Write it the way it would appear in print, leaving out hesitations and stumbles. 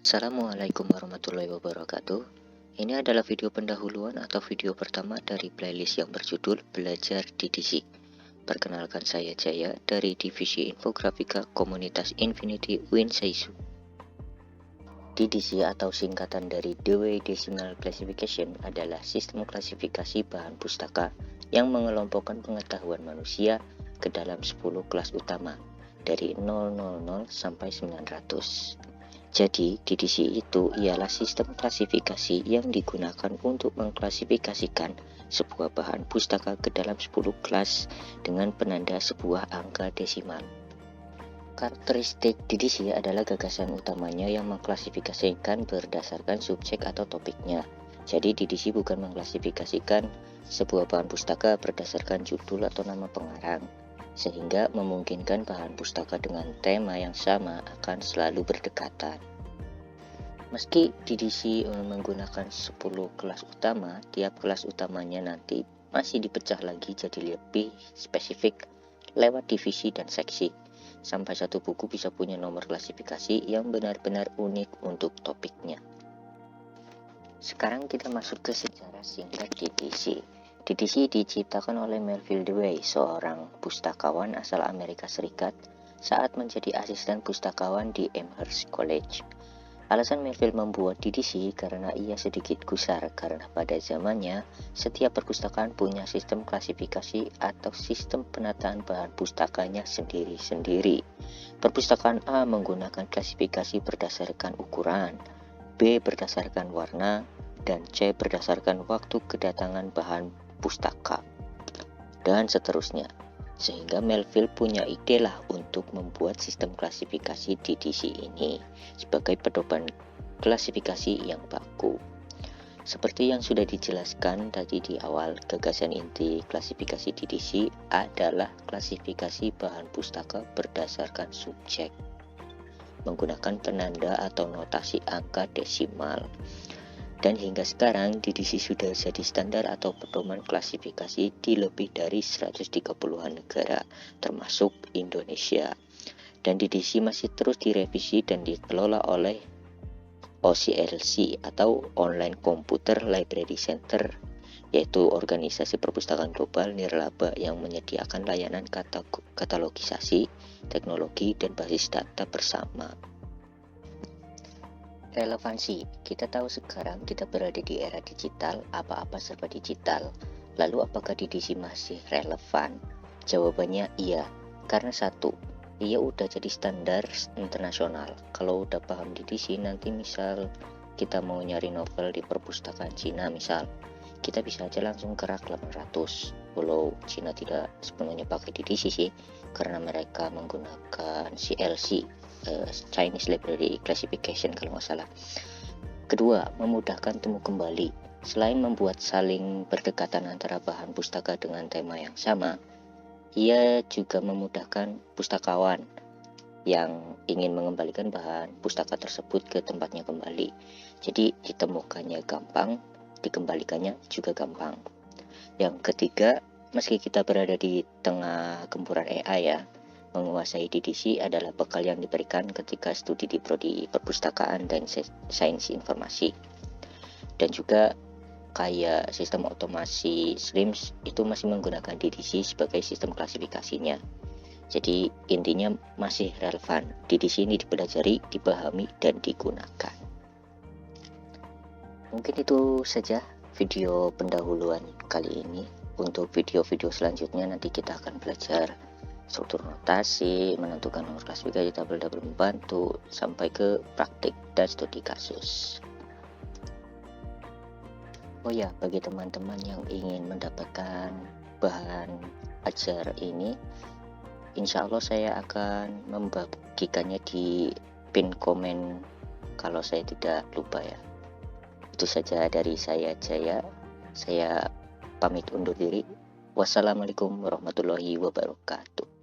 Assalamualaikum warahmatullahi wabarakatuh. Ini adalah video pendahuluan atau video pertama dari playlist yang berjudul Belajar DDC. Perkenalkan, saya Jaya dari Divisi Infografika Komunitas Infinity Win Seisu. DDC atau singkatan dari Dewey Decimal Classification adalah sistem klasifikasi bahan pustaka yang mengelompokkan pengetahuan manusia ke dalam 10 kelas utama dari 000 sampai 900. Jadi, DDC itu ialah sistem klasifikasi yang digunakan untuk mengklasifikasikan sebuah bahan pustaka ke dalam 10 kelas dengan penanda sebuah angka desimal. Karakteristik DDC adalah gagasan utamanya yang mengklasifikasikan berdasarkan subjek atau topiknya. Jadi, DDC bukan mengklasifikasikan sebuah bahan pustaka berdasarkan judul atau nama pengarang, sehingga memungkinkan bahan pustaka dengan tema yang sama akan selalu berdekatan. Meski DDC menggunakan 10 kelas utama, tiap kelas utamanya nanti masih dipecah lagi jadi lebih spesifik lewat divisi dan seksi, sampai satu buku bisa punya nomor klasifikasi yang benar-benar unik untuk topiknya. Sekarang kita masuk ke sejarah singkat DDC. DDC diciptakan oleh Melville Dewey, seorang pustakawan asal Amerika Serikat, saat menjadi asisten pustakawan di Amherst College. Alasan Melville membuat DDC karena ia sedikit gusar karena pada zamannya setiap perpustakaan punya sistem klasifikasi atau sistem penataan bahan pustakanya sendiri-sendiri. Perpustakaan A menggunakan klasifikasi berdasarkan ukuran, B berdasarkan warna, dan C berdasarkan waktu kedatangan bahan pustaka, dan seterusnya. Sehingga Melville punya ide lah untuk membuat sistem klasifikasi DDC ini sebagai pedoman klasifikasi yang baku. Seperti yang sudah dijelaskan tadi di awal, gagasan inti klasifikasi DDC adalah klasifikasi bahan pustaka berdasarkan subjek menggunakan penanda atau notasi angka desimal. Dan hingga sekarang DDC sudah jadi standar atau pedoman klasifikasi di lebih dari 130-an negara, termasuk Indonesia. Dan DDC masih terus direvisi dan dikelola oleh OCLC atau Online Computer Library Center, yaitu organisasi perpustakaan global nirlaba yang menyediakan layanan katalogisasi, teknologi, dan basis data bersama. Relevansi, kita tahu sekarang kita berada di era digital, apa-apa serba digital. Lalu apakah DDC masih relevan? Jawabannya iya, karena satu, ia udah jadi standar internasional. Kalau udah paham DDC, nanti misal kita mau nyari novel di perpustakaan Cina misal, kita bisa aja langsung kerak 800. Walau Cina tidak sepenuhnya pakai DDC sih, karena mereka menggunakan CLC, Chinese Library Classification kalau nggak salah. Kedua, memudahkan temu kembali. Selain membuat saling berdekatan antara bahan pustaka dengan tema yang sama, ia juga memudahkan pustakawan yang ingin mengembalikan bahan pustaka tersebut ke tempatnya kembali. Jadi ditemukannya gampang, dikembalikannya juga gampang. Yang ketiga, meski kita berada di tengah gempuran AI ya, menguasai DDC adalah bekal yang diberikan ketika studi di prodi perpustakaan dan sains informasi. Dan juga kayak sistem otomasi SLIMS itu masih menggunakan DDC sebagai sistem klasifikasinya. Jadi intinya masih relevan. DDC ini dipelajari, dipahami, dan digunakan. Mungkin itu saja video pendahuluan kali ini. Untuk video-video selanjutnya nanti kita akan belajar struktur notasi, menentukan nomor klasifikasi, tabel-tabel membantu, sampai ke praktik dan studi kasus. Oh ya, bagi teman-teman yang ingin mendapatkan bahan ajar ini, insya Allah saya akan membagikannya di pin komen kalau saya tidak lupa ya. Itu saja dari saya Jaya. Saya pamit undur diri. Wassalamualaikum warahmatullahi wabarakatuh.